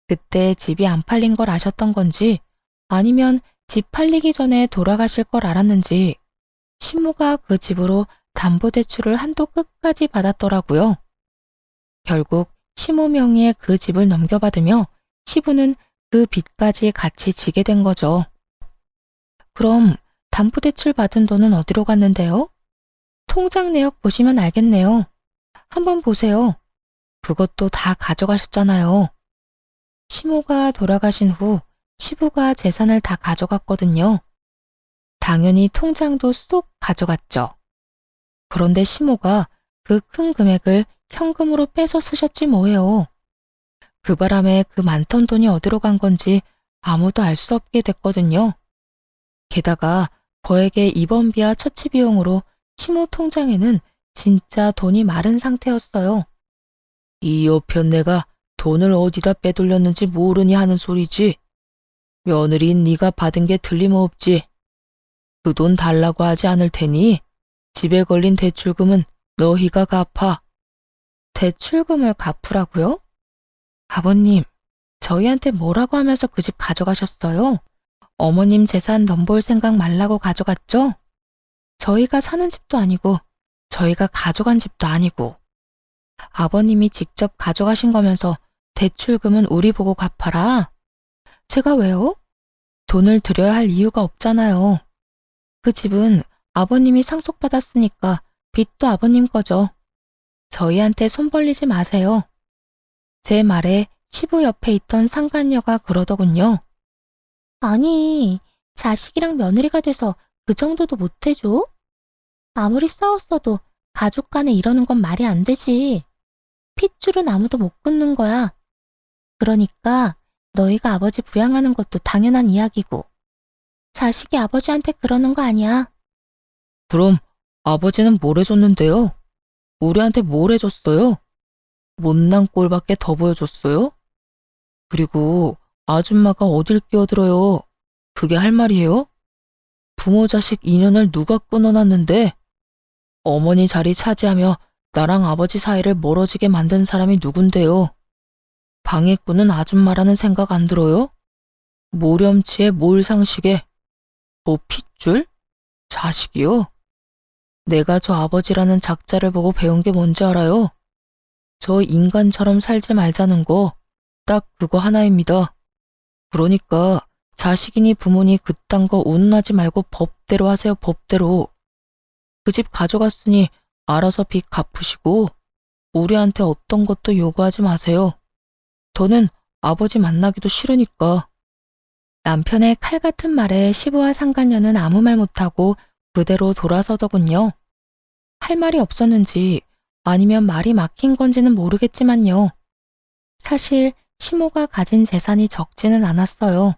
그때 집이 안 팔린 걸 아셨던 건지 아니면 집 팔리기 전에 돌아가실 걸 알았는지 시모가 그 집으로 담보대출을 한도 끝까지 받았더라고요. 결국 시모 명의의 그 집을 넘겨받으며 시부는 그 빚까지 같이 지게 된 거죠. 그럼 담보대출 받은 돈은 어디로 갔는데요? 통장 내역 보시면 알겠네요. 한번 보세요. 그것도 다 가져가셨잖아요. 시모가 돌아가신 후 시부가 재산을 다 가져갔거든요. 당연히 통장도 쏙 가져갔죠. 그런데 시모가 그 큰 금액을 현금으로 빼서 쓰셨지 뭐예요. 그 바람에 그 많던 돈이 어디로 간 건지 아무도 알 수 없게 됐거든요. 게다가 거액의 입원비와 처치 비용으로 시모 통장에는 진짜 돈이 마른 상태였어요. 이 여편네가 돈을 어디다 빼돌렸는지 모르니 하는 소리지. 며느리인 네가 받은 게 틀림없지. 그 돈 달라고 하지 않을 테니 집에 걸린 대출금은 너희가 갚아. 대출금을 갚으라고요? 아버님, 저희한테 뭐라고 하면서 그 집 가져가셨어요? 어머님 재산 넘볼 생각 말라고 가져갔죠? 저희가 사는 집도 아니고 저희가 가져간 집도 아니고 아버님이 직접 가져가신 거면서 대출금은 우리 보고 갚아라. 제가 왜요? 돈을 드려야 할 이유가 없잖아요. 그 집은 아버님이 상속받았으니까 빚도 아버님 거죠. 저희한테 손 벌리지 마세요. 제 말에 시부 옆에 있던 상간녀가 그러더군요. 아니, 자식이랑 며느리가 돼서 그 정도도 못 해줘? 아무리 싸웠어도 가족 간에 이러는 건 말이 안 되지. 핏줄은 아무도 못 끊는 거야. 그러니까 너희가 아버지 부양하는 것도 당연한 이야기고. 자식이 아버지한테 그러는 거 아니야. 그럼 아버지는 뭘 해줬는데요? 우리한테 뭘 해줬어요? 못난 꼴밖에 더 보여줬어요? 그리고 아줌마가 어딜 끼어들어요? 그게 할 말이에요? 부모 자식 인연을 누가 끊어놨는데? 어머니 자리 차지하며 나랑 아버지 사이를 멀어지게 만든 사람이 누군데요? 방해꾼은 아줌마라는 생각 안 들어요? 모렴치에 몰상식에 뭐 핏줄? 자식이요? 내가 저 아버지라는 작자를 보고 배운 게 뭔지 알아요? 저 인간처럼 살지 말자는 거 딱 그거 하나입니다. 그러니까 자식이니 부모니 그딴 거 운운하지 말고 법대로 하세요, 법대로. 그 집 가져갔으니 알아서 빚 갚으시고 우리한테 어떤 것도 요구하지 마세요. 저는 아버지 만나기도 싫으니까. 남편의 칼 같은 말에 시부와 상간녀는 아무 말 못하고 그대로 돌아서더군요. 할 말이 없었는지 아니면 말이 막힌 건지는 모르겠지만요. 사실 시모가 가진 재산이 적지는 않았어요.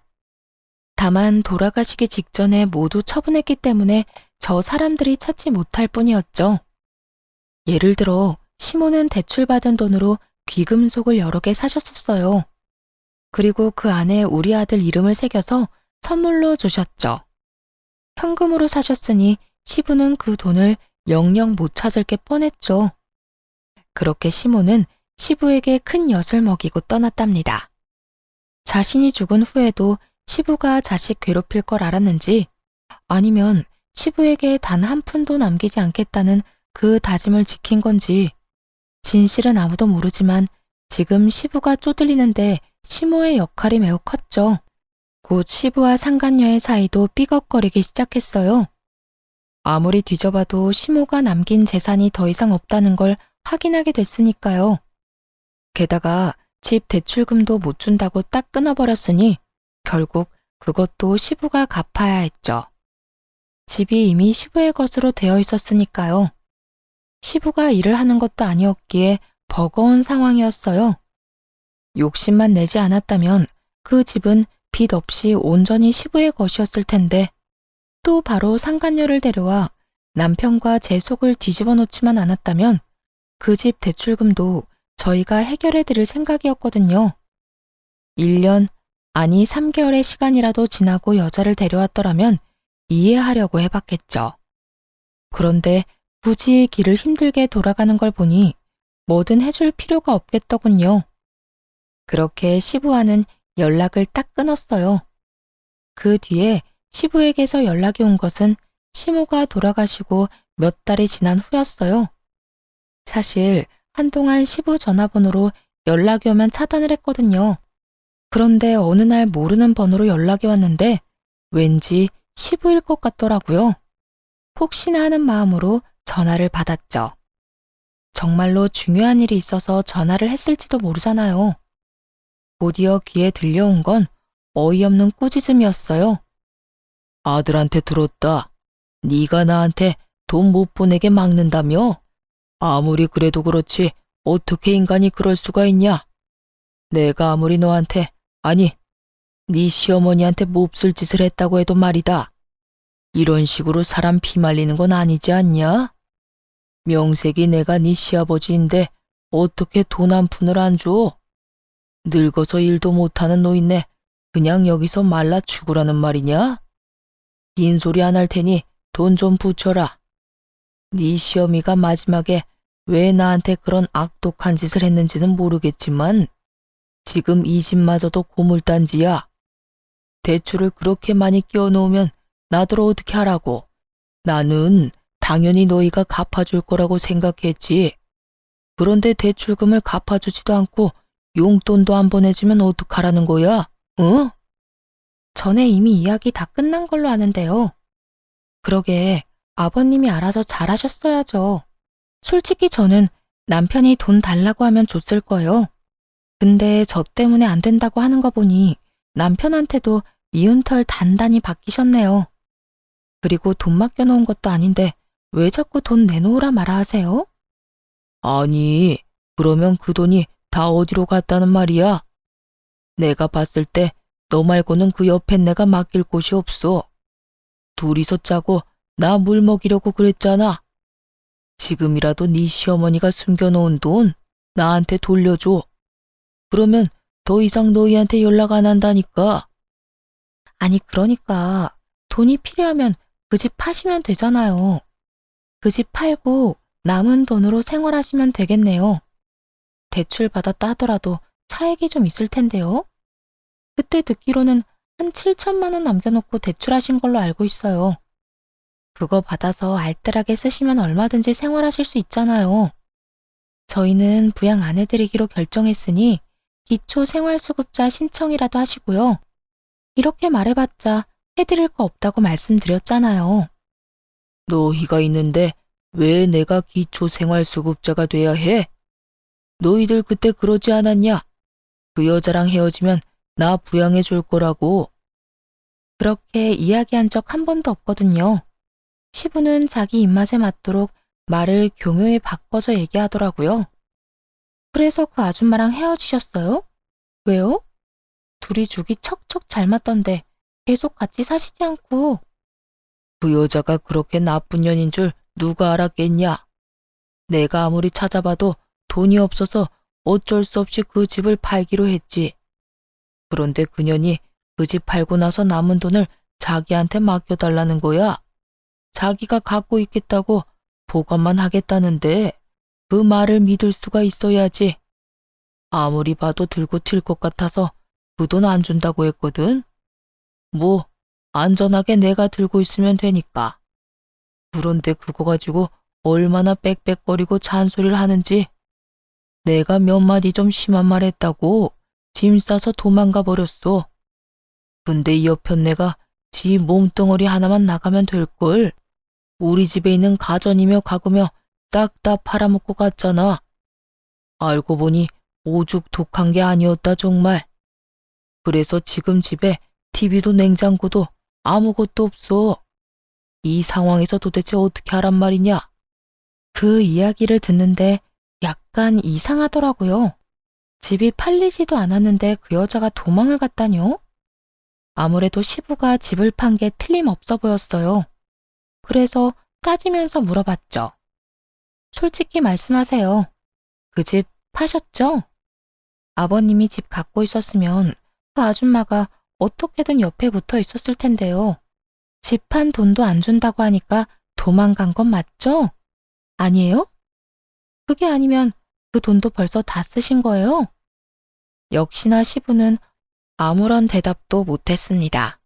다만 돌아가시기 직전에 모두 처분했기 때문에 저 사람들이 찾지 못할 뿐이었죠. 예를 들어 시모는 대출받은 돈으로 귀금속을 여러 개 사셨었어요. 그리고 그 안에 우리 아들 이름을 새겨서 선물로 주셨죠. 현금으로 사셨으니 시부는 그 돈을 영영 못 찾을 게 뻔했죠. 그렇게 시모는 시부에게 큰 엿을 먹이고 떠났답니다. 자신이 죽은 후에도 시부가 자식 괴롭힐 걸 알았는지 아니면 시부에게 단 한 푼도 남기지 않겠다는 그 다짐을 지킨 건지 진실은 아무도 모르지만 지금 시부가 쪼들리는데 시모의 역할이 매우 컸죠. 곧 시부와 상간녀의 사이도 삐걱거리기 시작했어요. 아무리 뒤져봐도 시모가 남긴 재산이 더 이상 없다는 걸 확인하게 됐으니까요. 게다가 집 대출금도 못 준다고 딱 끊어버렸으니 결국 그것도 시부가 갚아야 했죠. 집이 이미 시부의 것으로 되어 있었으니까요. 시부가 일을 하는 것도 아니었기에 버거운 상황이었어요. 욕심만 내지 않았다면 그 집은 빚 없이 온전히 시부의 것이었을 텐데 또 바로 상간녀를 데려와 남편과 제 속을 뒤집어 놓지만 않았다면 그 집 대출금도 저희가 해결해 드릴 생각이었거든요. 1년, 아니 3개월의 시간이라도 지나고 여자를 데려왔더라면 이해하려고 해봤겠죠. 그런데 굳이 길을 힘들게 돌아가는 걸 보니 뭐든 해줄 필요가 없겠더군요. 그렇게 시부와는 연락을 딱 끊었어요. 그 뒤에 시부에게서 연락이 온 것은 시모가 돌아가시고 몇 달이 지난 후였어요. 사실 한동안 시부 전화번호로 연락이 오면 차단을 했거든요. 그런데 어느 날 모르는 번호로 연락이 왔는데 왠지 시부일 것 같더라고요. 혹시나 하는 마음으로 전화를 받았죠. 정말로 중요한 일이 있어서 전화를 했을지도 모르잖아요. 곧이어 귀에 들려온 건 어이없는 꾸짖음이었어요. 아들한테 들었다. 네가 나한테 돈 못 보내게 막는다며? 아무리 그래도 그렇지 어떻게 인간이 그럴 수가 있냐? 내가 아무리 너한테, 아니, 네 시어머니한테 몹쓸 짓을 했다고 해도 말이다. 이런 식으로 사람 피말리는 건 아니지 않냐? 명색이 내가 네 시아버지인데 어떻게 돈 한 푼을 안 줘? 늙어서 일도 못하는 노인네 그냥 여기서 말라 죽으라는 말이냐? 긴 소리 안 할 테니 돈 좀 붙여라. 네 시어미가 마지막에 왜 나한테 그런 악독한 짓을 했는지는 모르겠지만 지금 이 집마저도 고물단지야. 대출을 그렇게 많이 끼워놓으면 나더러 어떻게 하라고. 나는 당연히 너희가 갚아줄 거라고 생각했지. 그런데 대출금을 갚아주지도 않고 용돈도 안 보내주면 어떡하라는 거야? 응? 전에 이미 이야기 다 끝난 걸로 아는데요. 그러게 아버님이 알아서 잘하셨어야죠. 솔직히 저는 남편이 돈 달라고 하면 줬을 거예요. 근데 저 때문에 안 된다고 하는 거 보니 남편한테도 미운 털 단단히 박히셨네요. 그리고 돈 맡겨놓은 것도 아닌데 왜 자꾸 돈 내놓으라 말아 하세요? 아니, 그러면 그 돈이 다 어디로 갔다는 말이야? 내가 봤을 때 너 말고는 그 옆엔 내가 맡길 곳이 없어. 둘이서 짜고 나 물 먹이려고 그랬잖아. 지금이라도 네 시어머니가 숨겨놓은 돈 나한테 돌려줘. 그러면 더 이상 너희한테 연락 안 한다니까. 아니 그러니까 돈이 필요하면 그 집 파시면 되잖아요. 그 집 팔고 남은 돈으로 생활하시면 되겠네요. 대출 받았다 하더라도 차액이 좀 있을 텐데요. 그때 듣기로는 한 7천만 원 남겨놓고 대출하신 걸로 알고 있어요. 그거 받아서 알뜰하게 쓰시면 얼마든지 생활하실 수 있잖아요. 저희는 부양 안 해드리기로 결정했으니 기초생활수급자 신청이라도 하시고요. 이렇게 말해봤자 해드릴 거 없다고 말씀드렸잖아요. 너희가 있는데 왜 내가 기초생활수급자가 돼야 해? 너희들 그때 그러지 않았냐? 그 여자랑 헤어지면 나 부양해 줄 거라고. 그렇게 이야기한 적 한 번도 없거든요. 시부는 자기 입맛에 맞도록 말을 교묘히 바꿔서 얘기하더라고요. 그래서 그 아줌마랑 헤어지셨어요? 왜요? 둘이 죽이 척척 잘 맞던데 계속 같이 사시지 않고. 그 여자가 그렇게 나쁜 년인 줄 누가 알았겠냐? 내가 아무리 찾아봐도 돈이 없어서 어쩔 수 없이 그 집을 팔기로 했지. 그런데 그년이 그 집 팔고 나서 남은 돈을 자기한테 맡겨달라는 거야. 자기가 갖고 있겠다고 보관만 하겠다는데 그 말을 믿을 수가 있어야지. 아무리 봐도 들고 튈 것 같아서 그 돈 안 준다고 했거든. 뭐 안전하게 내가 들고 있으면 되니까. 그런데 그거 가지고 얼마나 빽빽거리고 잔소리를 하는지. 내가 몇 마디 좀 심한 말 했다고 짐 싸서 도망가 버렸어. 근데 이 여편네가 지 몸뚱어리 하나만 나가면 될걸. 우리 집에 있는 가전이며 가구며 싹 다 팔아먹고 갔잖아. 알고 보니 오죽 독한 게 아니었다 정말. 그래서 지금 집에 TV도 냉장고도 아무것도 없어. 이 상황에서 도대체 어떻게 하란 말이냐? 그 이야기를 듣는데 약간 이상하더라고요. 집이 팔리지도 않았는데 그 여자가 도망을 갔다뇨? 아무래도 시부가 집을 판 게 틀림없어 보였어요. 그래서 따지면서 물어봤죠. 솔직히 말씀하세요. 그 집 파셨죠? 아버님이 집 갖고 있었으면 그 아줌마가 어떻게든 옆에 붙어 있었을 텐데요. 집 판 돈도 안 준다고 하니까 도망간 건 맞죠? 아니에요? 그게 아니면 그 돈도 벌써 다 쓰신 거예요? 역시나 시부는 아무런 대답도 못했습니다.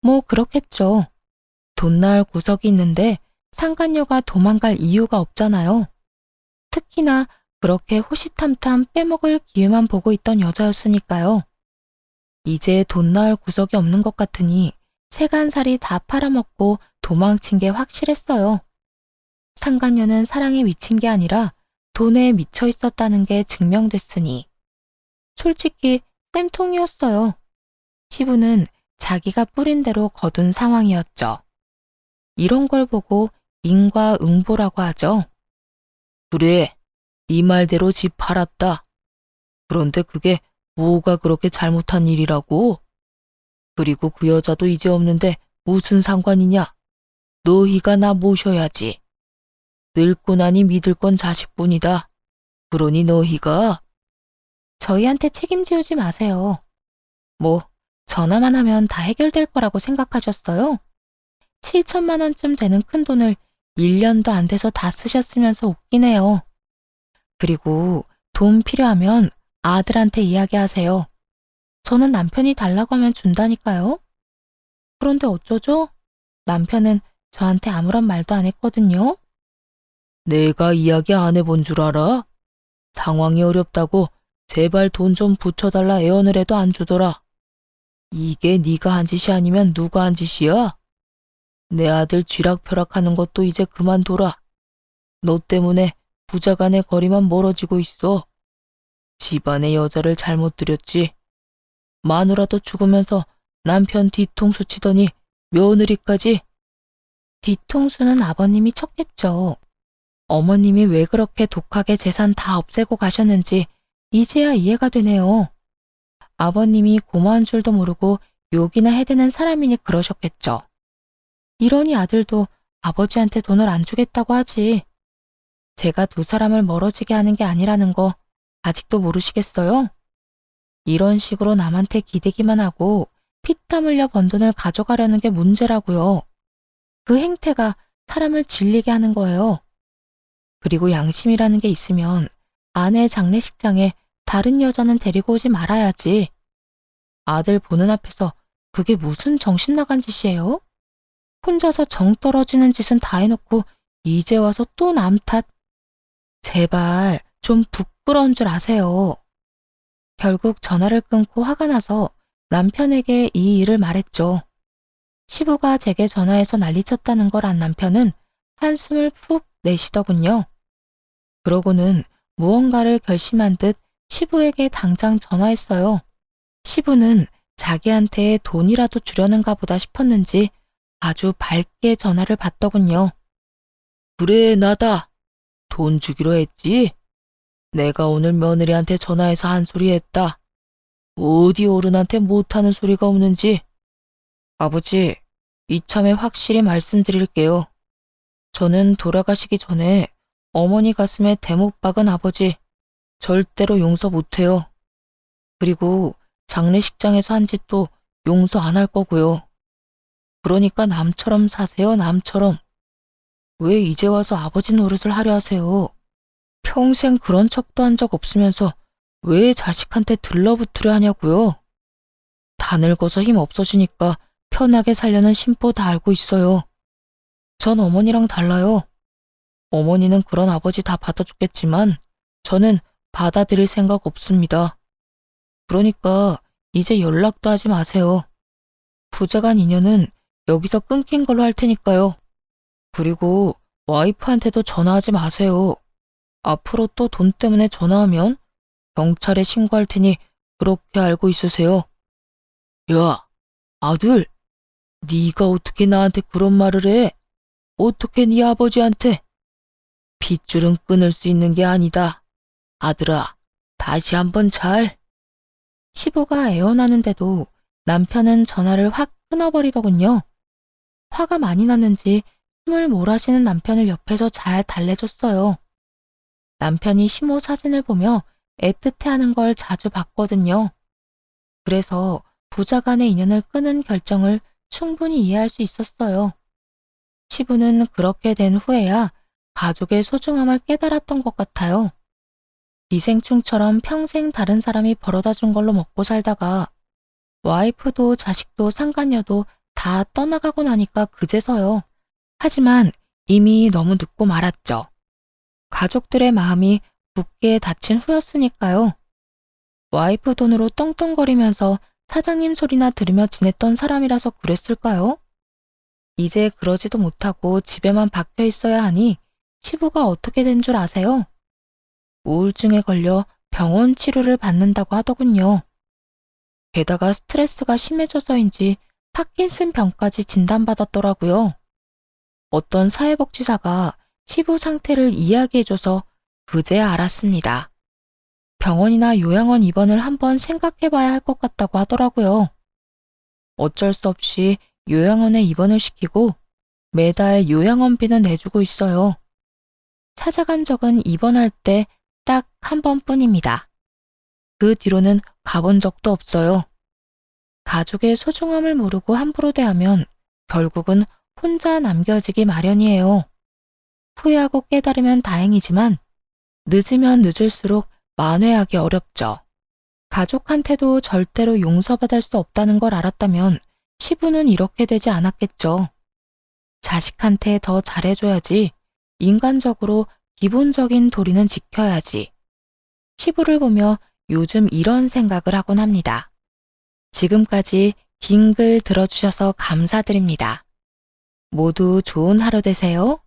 뭐 그렇겠죠. 돈 나을 구석이 있는데 상간녀가 도망갈 이유가 없잖아요. 특히나 그렇게 호시탐탐 빼먹을 기회만 보고 있던 여자였으니까요. 이제 돈 나을 구석이 없는 것 같으니 세간살이 다 팔아먹고 도망친 게 확실했어요. 상간녀는 사랑에 미친 게 아니라 돈에 미쳐 있었다는 게 증명됐으니. 솔직히 쌤통이었어요. 시부는 자기가 뿌린 대로 거둔 상황이었죠. 이런 걸 보고 인과응보라고 하죠. 그래, 이 말대로 집 팔았다. 그런데 그게 뭐가 그렇게 잘못한 일이라고? 그리고 그 여자도 이제 없는데 무슨 상관이냐? 너희가 나 모셔야지. 늙고 나니 믿을 건 자식뿐이다. 그러니 너희가 저희한테 책임지우지 마세요. 뭐 전화만 하면 다 해결될 거라고 생각하셨어요? 7천만 원쯤 되는 큰 돈을 1년도 안 돼서 다 쓰셨으면서 웃기네요. 그리고 돈 필요하면 아들한테 이야기하세요. 저는 남편이 달라고 하면 준다니까요. 그런데 어쩌죠? 남편은 저한테 아무런 말도 안 했거든요. 내가 이야기 안 해본 줄 알아? 상황이 어렵다고 제발 돈 좀 붙여달라 애원을 해도 안 주더라. 이게 네가 한 짓이 아니면 누가 한 짓이야? 내 아들 쥐락펴락하는 것도 이제 그만둬라. 너 때문에 부자간의 거리만 멀어지고 있어. 집안의 여자를 잘못 들였지. 마누라도 죽으면서 남편 뒤통수 치더니 며느리까지. 뒤통수는 아버님이 쳤겠죠. 어머님이 왜 그렇게 독하게 재산 다 없애고 가셨는지 이제야 이해가 되네요. 아버님이 고마운 줄도 모르고 욕이나 해대는 사람이니 그러셨겠죠. 이러니 아들도 아버지한테 돈을 안 주겠다고 하지. 제가 두 사람을 멀어지게 하는 게 아니라는 거 아직도 모르시겠어요? 이런 식으로 남한테 기대기만 하고 피땀 흘려 번 돈을 가져가려는 게 문제라고요. 그 행태가 사람을 질리게 하는 거예요. 그리고 양심이라는 게 있으면 아내 장례식장에 다른 여자는 데리고 오지 말아야지. 아들 보는 앞에서 그게 무슨 정신 나간 짓이에요? 혼자서 정 떨어지는 짓은 다 해놓고 이제 와서 또 남 탓. 제발 좀 부끄러운 줄 아세요. 결국 전화를 끊고 화가 나서 남편에게 이 일을 말했죠. 시부가 제게 전화해서 난리쳤다는 걸 안 남편은 한숨을 푹 내쉬더군요. 그러고는 무언가를 결심한 듯 시부에게 당장 전화했어요. 시부는 자기한테 돈이라도 주려는가 보다 싶었는지 아주 밝게 전화를 받더군요. 그래, 나다. 돈 주기로 했지? 내가 오늘 며느리한테 전화해서 한 소리 했다. 어디 어른한테 못하는 소리가 없는지. 아버지, 이참에 확실히 말씀드릴게요. 저는 돌아가시기 전에 어머니 가슴에 대못 박은 아버지 절대로 용서 못해요. 그리고 장례식장에서 한 짓도 용서 안 할 거고요. 그러니까 남처럼 사세요, 남처럼. 왜 이제 와서 아버지 노릇을 하려 하세요? 평생 그런 척도 한 적 없으면서 왜 자식한테 들러붙으려 하냐고요? 다 늙어서 힘 없어지니까 편하게 살려는 심보 다 알고 있어요. 전 어머니랑 달라요. 어머니는 그런 아버지 다 받아줬겠지만 저는 받아들일 생각 없습니다. 그러니까 이제 연락도 하지 마세요. 부자간 인연은 여기서 끊긴 걸로 할 테니까요. 그리고 와이프한테도 전화하지 마세요. 앞으로 또 돈 때문에 전화하면 경찰에 신고할 테니 그렇게 알고 있으세요. 야, 아들, 네가 어떻게 나한테 그런 말을 해? 어떻게 네 아버지한테? 핏줄은 끊을 수 있는 게 아니다. 아들아, 다시 한번 잘. 시부가 애원하는데도 남편은 전화를 확 끊어버리더군요. 화가 많이 났는지 숨을 몰아쉬는 남편을 옆에서 잘 달래줬어요. 남편이 시모 사진을 보며 애틋해하는 걸 자주 봤거든요. 그래서 부자 간의 인연을 끊은 결정을 충분히 이해할 수 있었어요. 시부는 그렇게 된 후에야 가족의 소중함을 깨달았던 것 같아요. 기생충처럼 평생 다른 사람이 벌어다 준 걸로 먹고 살다가 와이프도 자식도 상간녀도 다 떠나가고 나니까 그제서요. 하지만 이미 너무 늦고 말았죠. 가족들의 마음이 굳게 닫힌 후였으니까요. 와이프 돈으로 떵떵거리면서 사장님 소리나 들으며 지냈던 사람이라서 그랬을까요? 이제 그러지도 못하고 집에만 박혀 있어야 하니 시부가 어떻게 된 줄 아세요? 우울증에 걸려 병원 치료를 받는다고 하더군요. 게다가 스트레스가 심해져서인지 파킨슨 병까지 진단받았더라고요. 어떤 사회복지사가 시부 상태를 이야기해줘서 그제야 알았습니다. 병원이나 요양원 입원을 한번 생각해봐야 할 것 같다고 하더라고요. 어쩔 수 없이 요양원에 입원을 시키고 매달 요양원비는 내주고 있어요. 찾아간 적은 입원할 때 딱 한 번뿐입니다. 그 뒤로는 가본 적도 없어요. 가족의 소중함을 모르고 함부로 대하면 결국은 혼자 남겨지기 마련이에요. 후회하고 깨달으면 다행이지만 늦으면 늦을수록 만회하기 어렵죠. 가족한테도 절대로 용서받을 수 없다는 걸 알았다면 시부는 이렇게 되지 않았겠죠. 자식한테 더 잘해줘야지. 인간적으로 기본적인 도리는 지켜야지. 시부를 보며 요즘 이런 생각을 하곤 합니다. 지금까지 긴 글 들어주셔서 감사드립니다. 모두 좋은 하루 되세요.